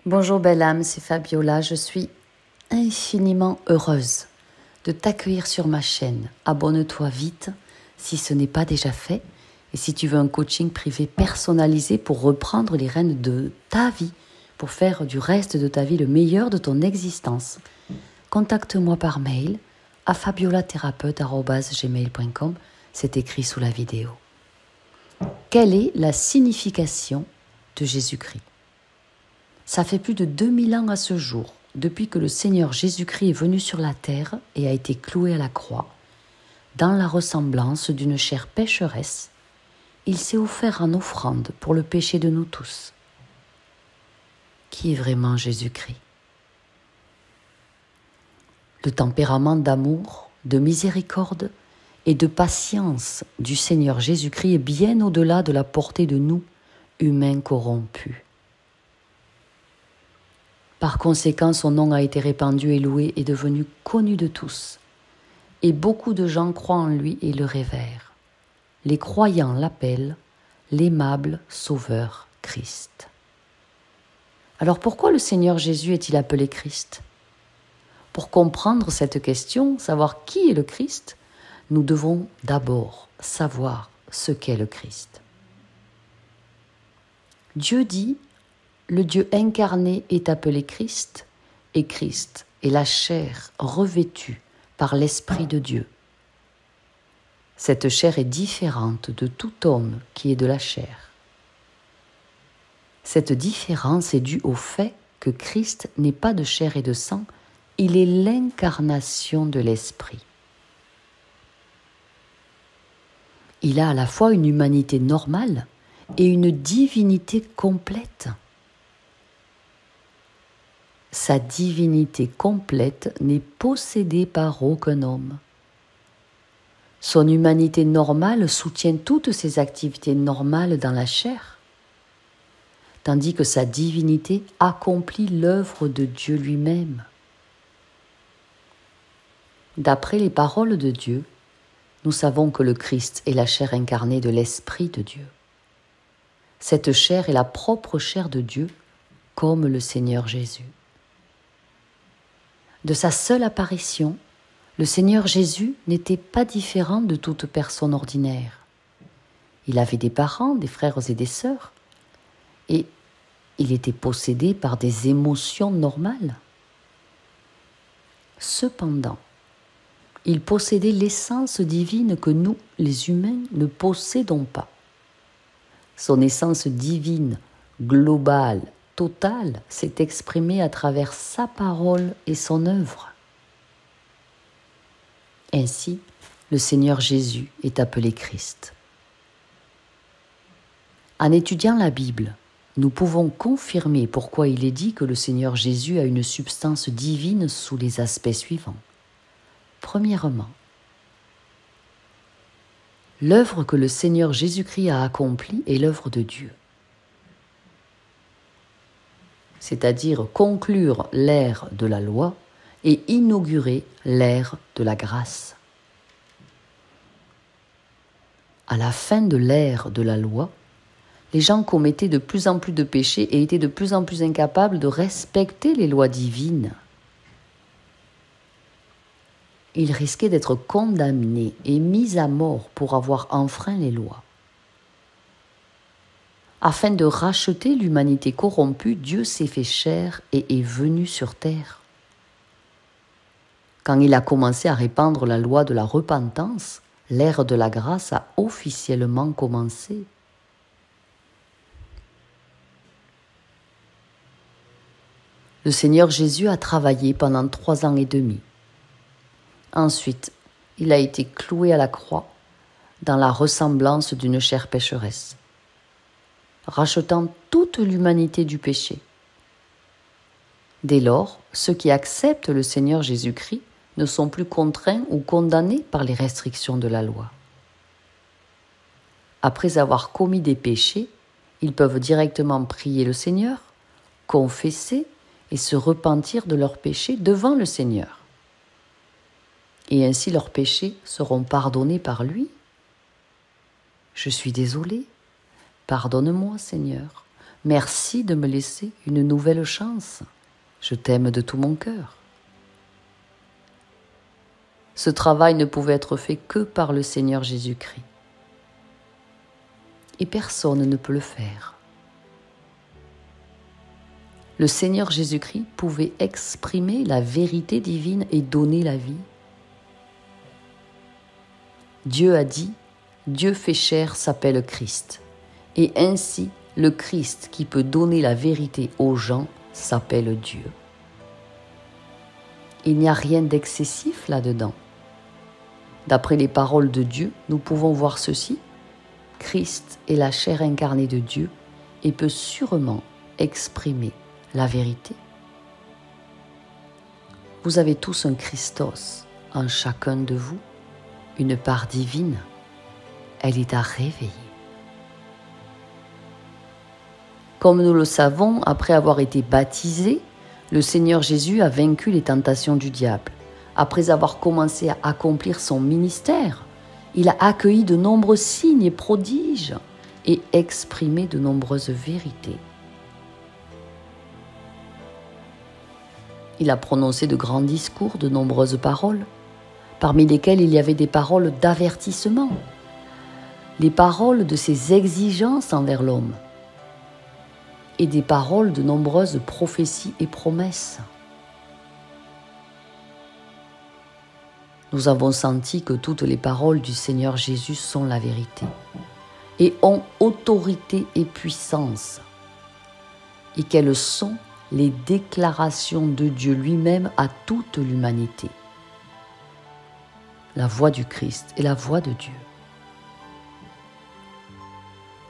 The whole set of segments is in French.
Bonjour belle âme, c'est Fabiola. Je suis infiniment heureuse de t'accueillir sur ma chaîne. Abonne-toi vite si ce n'est pas déjà fait. Et si tu veux un coaching privé personnalisé pour reprendre les rênes de ta vie, pour faire du reste de ta vie le meilleur de ton existence, contacte-moi par mail à fabiolathérapeute@gmail.com. C'est écrit sous la vidéo. Quelle est la signification de Jésus-Christ ? Ça fait plus de 2000 ans à ce jour, depuis que le Seigneur Jésus-Christ est venu sur la terre et a été cloué à la croix. Dans la ressemblance d'une chair pécheresse, il s'est offert en offrande pour le péché de nous tous. Qui est vraiment Jésus-Christ ? Le tempérament d'amour, de miséricorde et de patience du Seigneur Jésus-Christ est bien au-delà de la portée de nous, humains corrompus. Par conséquent, son nom a été répandu et loué et devenu connu de tous. Et beaucoup de gens croient en lui et le révèrent. Les croyants l'appellent l'aimable Sauveur Christ. Alors pourquoi le Seigneur Jésus est-il appelé Christ ? Pour comprendre cette question, savoir qui est le Christ, nous devons d'abord savoir ce qu'est le Christ. Dieu dit: le Dieu incarné est appelé Christ, et Christ est la chair revêtue par l'Esprit de Dieu. Cette chair est différente de tout homme qui est de la chair. Cette différence est due au fait que Christ n'est pas de chair et de sang, il est l'incarnation de l'Esprit. Il a à la fois une humanité normale et une divinité complète. Sa divinité complète n'est possédée par aucun homme. Son humanité normale soutient toutes ses activités normales dans la chair, tandis que sa divinité accomplit l'œuvre de Dieu lui-même. D'après les paroles de Dieu, nous savons que le Christ est la chair incarnée de l'Esprit de Dieu. Cette chair est la propre chair de Dieu, comme le Seigneur Jésus. De sa seule apparition, le Seigneur Jésus n'était pas différent de toute personne ordinaire. Il avait des parents, des frères et des sœurs, et il était possédé par des émotions normales. Cependant, il possédait l'essence divine que nous, les humains, ne possédons pas. Son essence divine, globale, totale, s'est exprimée à travers sa parole et son œuvre. Ainsi, le Seigneur Jésus est appelé Christ. En étudiant la Bible, nous pouvons confirmer pourquoi il est dit que le Seigneur Jésus a une substance divine sous les aspects suivants. Premièrement, l'œuvre que le Seigneur Jésus-Christ a accomplie est l'œuvre de Dieu. C'est-à-dire conclure l'ère de la loi et inaugurer l'ère de la grâce. À la fin de l'ère de la loi, les gens commettaient de plus en plus de péchés et étaient de plus en plus incapables de respecter les lois divines. Ils risquaient d'être condamnés et mis à mort pour avoir enfreint les lois. Afin de racheter l'humanité corrompue, Dieu s'est fait chair et est venu sur terre. Quand il a commencé à répandre la loi de la repentance, l'ère de la grâce a officiellement commencé. Le Seigneur Jésus a travaillé pendant 3 ans et demi. Ensuite, il a été cloué à la croix dans la ressemblance d'une chair pécheresse, rachetant toute l'humanité du péché. Dès lors, ceux qui acceptent le Seigneur Jésus-Christ ne sont plus contraints ou condamnés par les restrictions de la loi. Après avoir commis des péchés, ils peuvent directement prier le Seigneur, confesser et se repentir de leurs péchés devant le Seigneur. Et ainsi leurs péchés seront pardonnés par lui. Je suis désolé, pardonne-moi Seigneur, Merci de me laisser une nouvelle chance. Je t'aime de tout mon cœur. Ce travail ne pouvait être fait que par le Seigneur Jésus-Christ. Et personne ne peut le faire. Le Seigneur Jésus-Christ pouvait exprimer la vérité divine et donner la vie. Dieu a dit, Dieu fait chair s'appelle Christ. Et ainsi, le Christ qui peut donner la vérité aux gens s'appelle Dieu. Il n'y a rien d'excessif là-dedans. D'après les paroles de Dieu, nous pouvons voir ceci. Christ est la chair incarnée de Dieu et peut sûrement exprimer la vérité. Vous avez tous un Christos en chacun de vous, une part divine. Elle est à réveiller. Comme nous le savons, après avoir été baptisé, le Seigneur Jésus a vaincu les tentations du diable. Après avoir commencé à accomplir son ministère, il a accueilli de nombreux signes et prodiges et exprimé de nombreuses vérités. Il a prononcé de grands discours, de nombreuses paroles, parmi lesquelles il y avait des paroles d'avertissement, les paroles de ses exigences envers l'homme, et des paroles de nombreuses prophéties et promesses. Nous avons senti que toutes les paroles du Seigneur Jésus sont la vérité et ont autorité et puissance, et qu'elles sont les déclarations de Dieu lui-même à toute l'humanité. La voix du Christ est la voix de Dieu.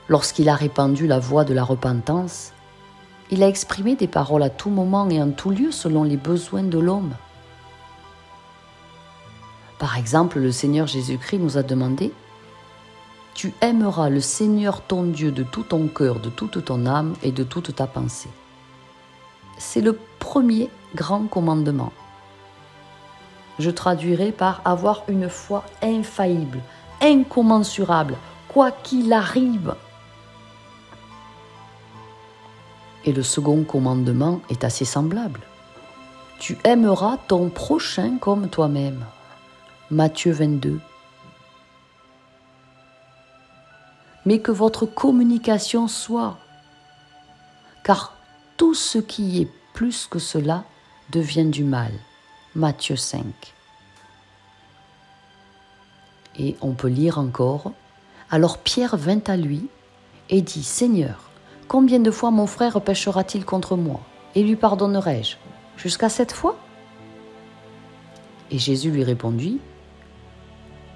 Lorsqu'il a répandu la voix de la repentance, il a exprimé des paroles à tout moment et en tout lieu selon les besoins de l'homme. Par exemple, le Seigneur Jésus-Christ nous a demandé « Tu aimeras le Seigneur ton Dieu de tout ton cœur, de toute ton âme et de toute ta pensée. » C'est le premier grand commandement. Je traduirai par avoir une foi infaillible, incommensurable, quoi qu'il arrive. Et le second commandement est assez semblable. Tu aimeras ton prochain comme toi-même. Matthieu 22. Mais que votre communication soit, car tout ce qui est plus que cela devient du mal. Matthieu 5. Et on peut lire encore. Alors Pierre vint à lui et dit, Seigneur, combien de fois mon frère péchera-t-il contre moi et lui pardonnerai-je? Jusqu'à 7 fois? Et Jésus lui répondit,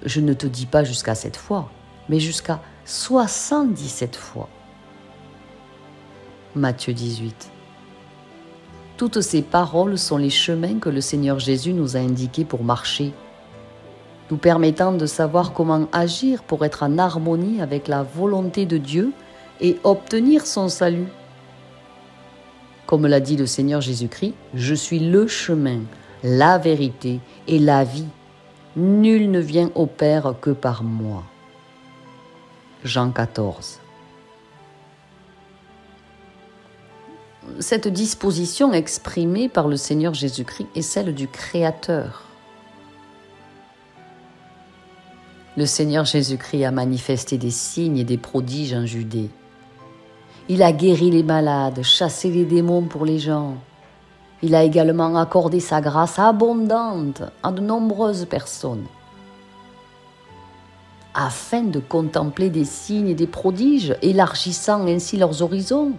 je ne te dis pas jusqu'à 7 fois, mais jusqu'à 77 fois. Matthieu 18. Toutes ces paroles sont les chemins que le Seigneur Jésus nous a indiqués pour marcher, nous permettant de savoir comment agir pour être en harmonie avec la volonté de Dieu et obtenir son salut. Comme l'a dit le Seigneur Jésus-Christ, « Je suis le chemin, la vérité et la vie. Nul ne vient au Père que par moi. » Jean 14. Cette disposition exprimée par le Seigneur Jésus-Christ est celle du Créateur. Le Seigneur Jésus-Christ a manifesté des signes et des prodiges en Judée. Il a guéri les malades, chassé les démons pour les gens. Il a également accordé sa grâce abondante à de nombreuses personnes, afin de contempler des signes et des prodiges, élargissant ainsi leurs horizons,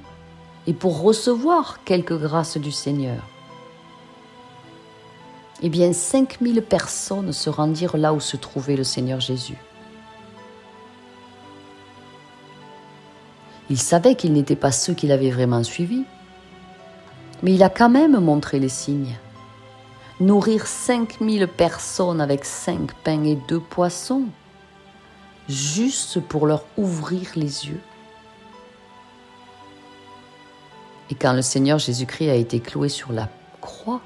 et pour recevoir quelque grâce du Seigneur. Eh bien, 5000 personnes se rendirent là où se trouvait le Seigneur Jésus. Il savait qu'ils n'étaient pas ceux qu'il avait vraiment suivis, mais il a quand même montré les signes. Nourrir 5000 personnes avec 5 pains et 2 poissons, juste pour leur ouvrir les yeux. Et quand le Seigneur Jésus-Christ a été cloué sur la croix,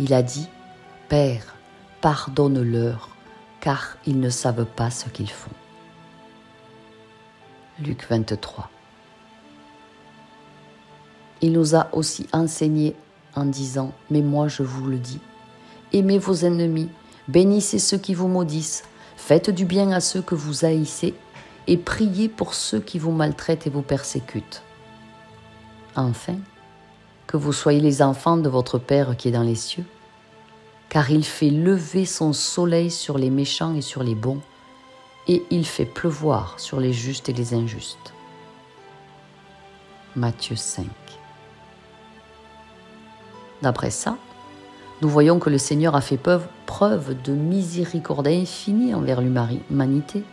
il a dit « Père, pardonne-leur, car ils ne savent pas ce qu'ils font. » Luc 23. Il nous a aussi enseigné en disant « Mais moi je vous le dis, aimez vos ennemis, bénissez ceux qui vous maudissent, faites du bien à ceux que vous haïssez et priez pour ceux qui vous maltraitent et vous persécutent. Enfin, que vous soyez les enfants de votre Père qui est dans les cieux, car il fait lever son soleil sur les méchants et sur les bons, et il fait pleuvoir sur les justes et les injustes. » Matthieu 5. D'après ça, nous voyons que le Seigneur a fait preuve de miséricorde infinie envers l'humanité.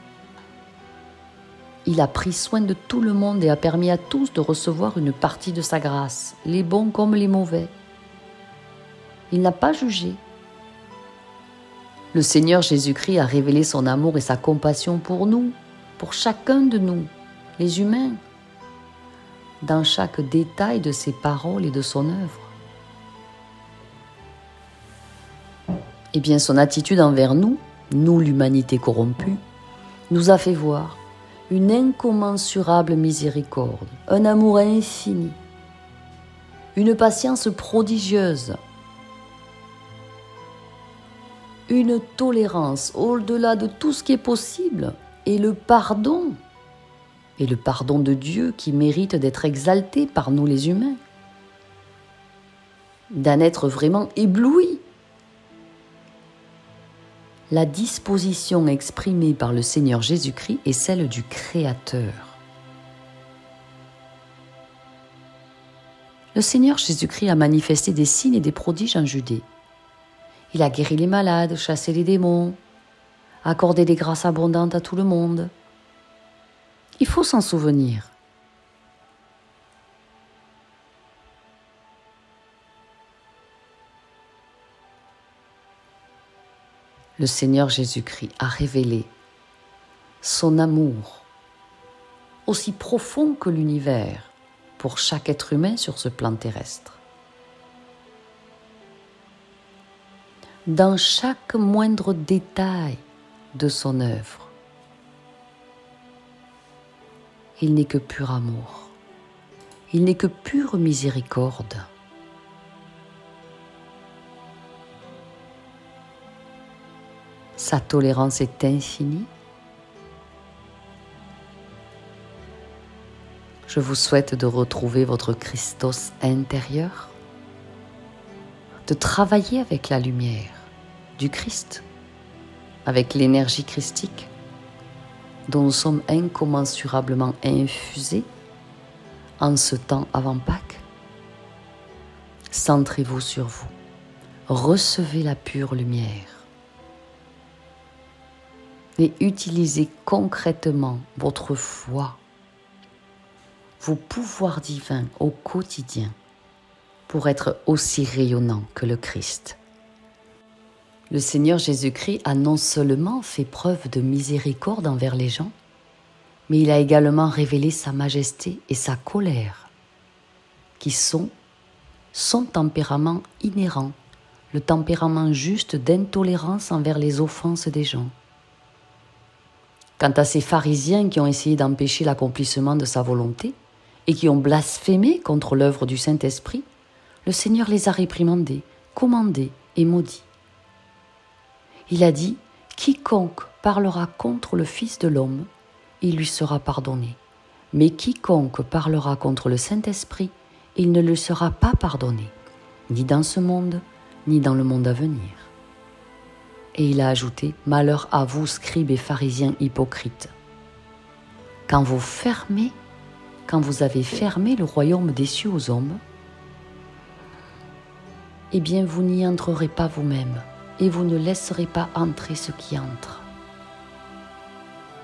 Il a pris soin de tout le monde et a permis à tous de recevoir une partie de sa grâce, les bons comme les mauvais. Il n'a pas jugé. Le Seigneur Jésus-Christ a révélé son amour et sa compassion pour nous, pour chacun de nous, les humains, dans chaque détail de ses paroles et de son œuvre. Eh bien, son attitude envers nous, l'humanité corrompue, nous a fait voir une incommensurable miséricorde, un amour infini, une patience prodigieuse, une tolérance au-delà de tout ce qui est possible, et le pardon de Dieu qui mérite d'être exalté par nous les humains, d'en être vraiment ébloui. La disposition exprimée par le Seigneur Jésus-Christ est celle du Créateur. Le Seigneur Jésus-Christ a manifesté des signes et des prodiges en Judée. Il a guéri les malades, chassé les démons, accordé des grâces abondantes à tout le monde. Il faut s'en souvenir. Le Seigneur Jésus-Christ a révélé son amour, aussi profond que l'univers, pour chaque être humain sur ce plan terrestre. Dans chaque moindre détail de son œuvre, il n'est que pur amour, il n'est que pure miséricorde. Sa tolérance est infinie. Je vous souhaite de retrouver votre Christos intérieur, de travailler avec la lumière du Christ, avec l'énergie christique dont nous sommes incommensurablement infusés en ce temps avant Pâques. Centrez-vous sur vous, recevez la pure lumière et utilisez concrètement votre foi, vos pouvoirs divins au quotidien pour être aussi rayonnant que le Christ. Le Seigneur Jésus-Christ a non seulement fait preuve de miséricorde envers les gens, mais il a également révélé sa majesté et sa colère, qui sont son tempérament inhérent, le tempérament juste d'intolérance envers les offenses des gens. Quant à ces pharisiens qui ont essayé d'empêcher l'accomplissement de sa volonté et qui ont blasphémé contre l'œuvre du Saint-Esprit, le Seigneur les a réprimandés, commandés et maudits. Il a dit « Quiconque parlera contre le Fils de l'homme, il lui sera pardonné. Mais quiconque parlera contre le Saint-Esprit, il ne lui sera pas pardonné, ni dans ce monde, ni dans le monde à venir. » Et il a ajouté « Malheur à vous, scribes et pharisiens hypocrites. Quand vous avez fermé le royaume des cieux aux hommes, eh bien vous n'y entrerez pas vous-même, et vous ne laisserez pas entrer ceux qui entrent. »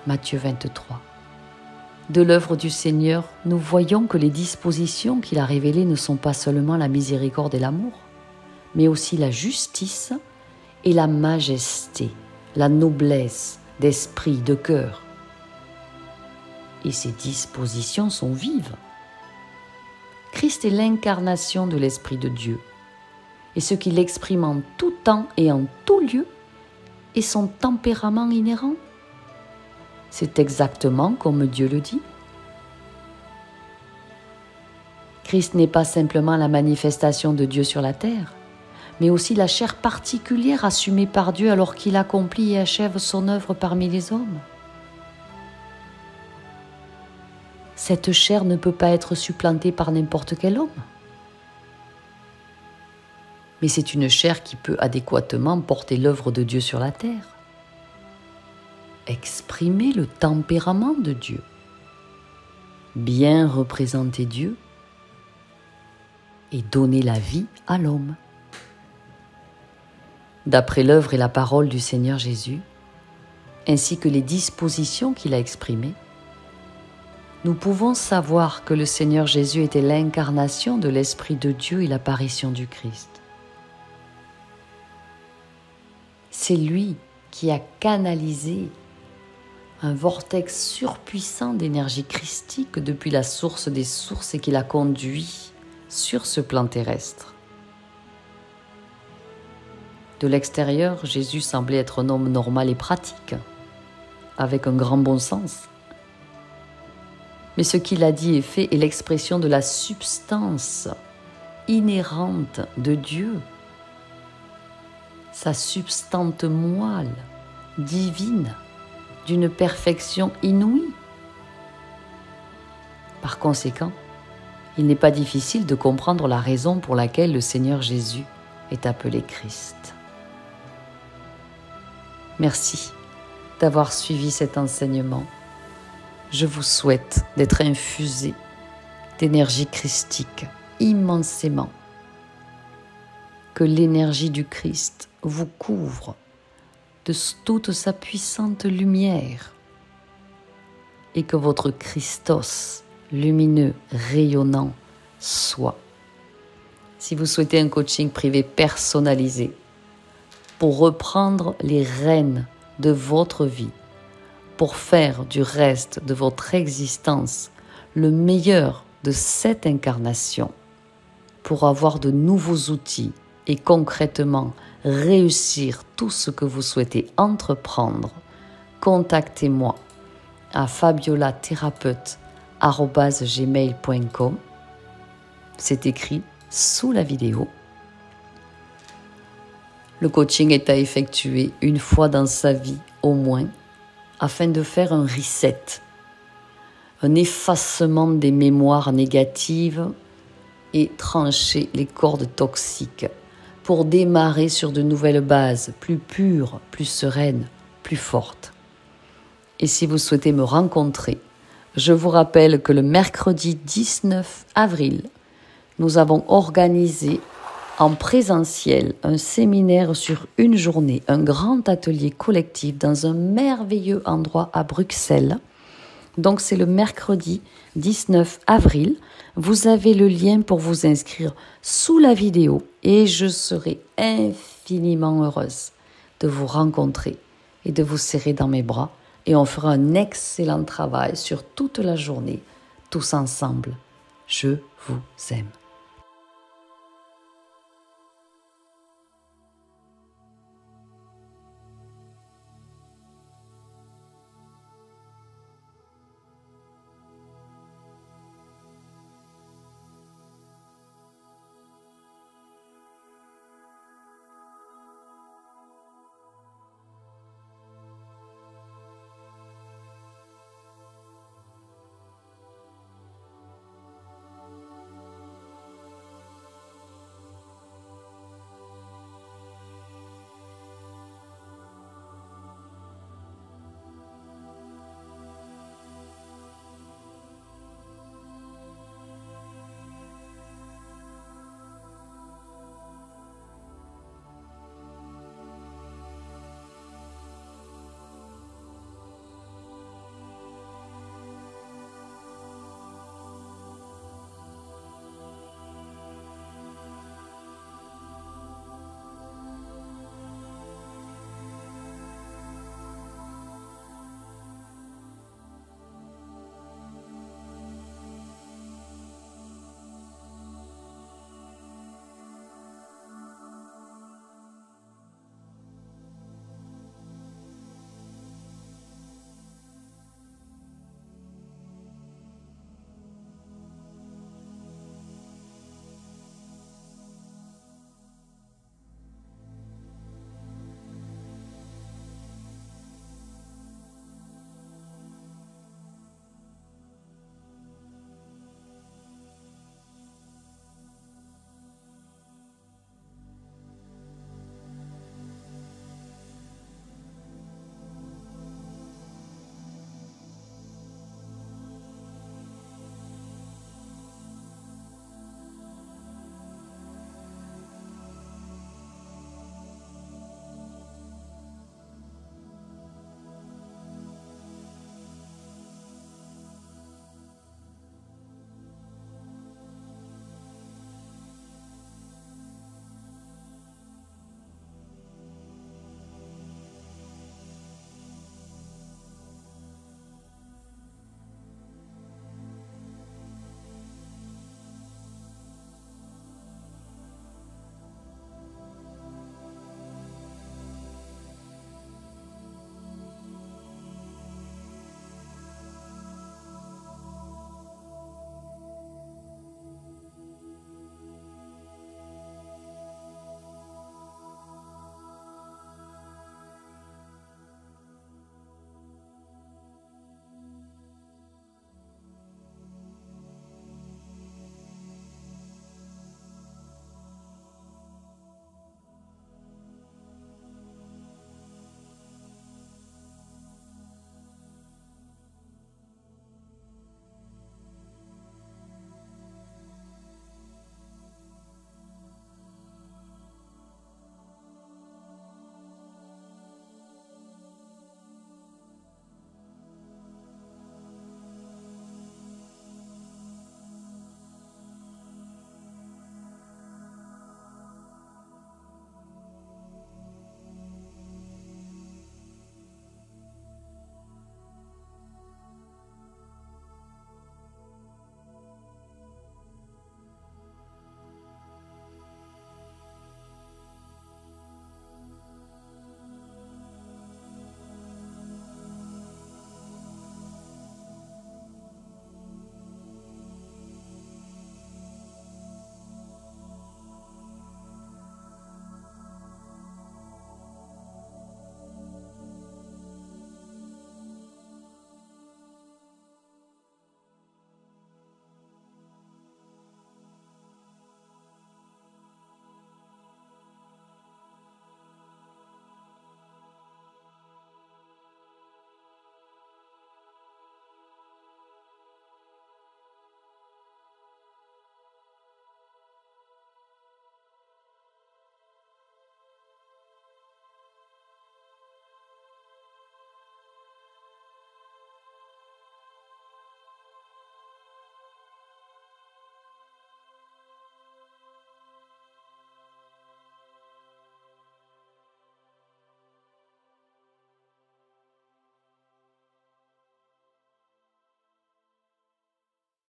Matthieu 23. De l'œuvre du Seigneur, nous voyons que les dispositions qu'il a révélées ne sont pas seulement la miséricorde et l'amour, mais aussi la justice et la majesté, la noblesse d'esprit, de cœur. Et ces dispositions sont vives. Christ est l'incarnation de l'Esprit de Dieu, et ce qu'il exprime en tout temps et en tout lieu est son tempérament inhérent. C'est exactement comme Dieu le dit. Christ n'est pas simplement la manifestation de Dieu sur la terre, mais aussi la chair particulière assumée par Dieu alors qu'il accomplit et achève son œuvre parmi les hommes. Cette chair ne peut pas être supplantée par n'importe quel homme. Mais c'est une chair qui peut adéquatement porter l'œuvre de Dieu sur la terre, exprimer le tempérament de Dieu, bien représenter Dieu et donner la vie à l'homme. D'après l'œuvre et la parole du Seigneur Jésus, ainsi que les dispositions qu'il a exprimées, nous pouvons savoir que le Seigneur Jésus était l'incarnation de l'Esprit de Dieu et l'apparition du Christ. C'est lui qui a canalisé un vortex surpuissant d'énergie christique depuis la source des sources et qui l'a conduit sur ce plan terrestre. De l'extérieur, Jésus semblait être un homme normal et pratique, avec un grand bon sens. Mais ce qu'il a dit et fait est l'expression de la substance inhérente de Dieu, sa substante moelle, divine, d'une perfection inouïe. Par conséquent, il n'est pas difficile de comprendre la raison pour laquelle le Seigneur Jésus est appelé Christ. Merci d'avoir suivi cet enseignement. Je vous souhaite d'être infusé d'énergie christique immensément. Que l'énergie du Christ vous couvre de toute sa puissante lumière et que votre Christos lumineux, rayonnant, soit. Si vous souhaitez un coaching privé personnalisé pour reprendre les rênes de votre vie, pour faire du reste de votre existence le meilleur de cette incarnation, pour avoir de nouveaux outils et concrètement réussir tout ce que vous souhaitez entreprendre, contactez-moi à fabiolathérapeute@gmail.com. C'est écrit sous la vidéo. Le coaching est à effectuer une fois dans sa vie au moins, afin de faire un reset, un effacement des mémoires négatives et trancher les cordes toxiques pour démarrer sur de nouvelles bases plus pures, plus sereines, plus fortes. Et si vous souhaitez me rencontrer, je vous rappelle que le mercredi 19 avril, nous avons organisé en présentiel un séminaire sur une journée, un grand atelier collectif dans un merveilleux endroit à Bruxelles. Donc c'est le mercredi 19 avril. Vous avez le lien pour vous inscrire sous la vidéo et je serai infiniment heureuse de vous rencontrer et de vous serrer dans mes bras et on fera un excellent travail sur toute la journée, tous ensemble. Je vous aime.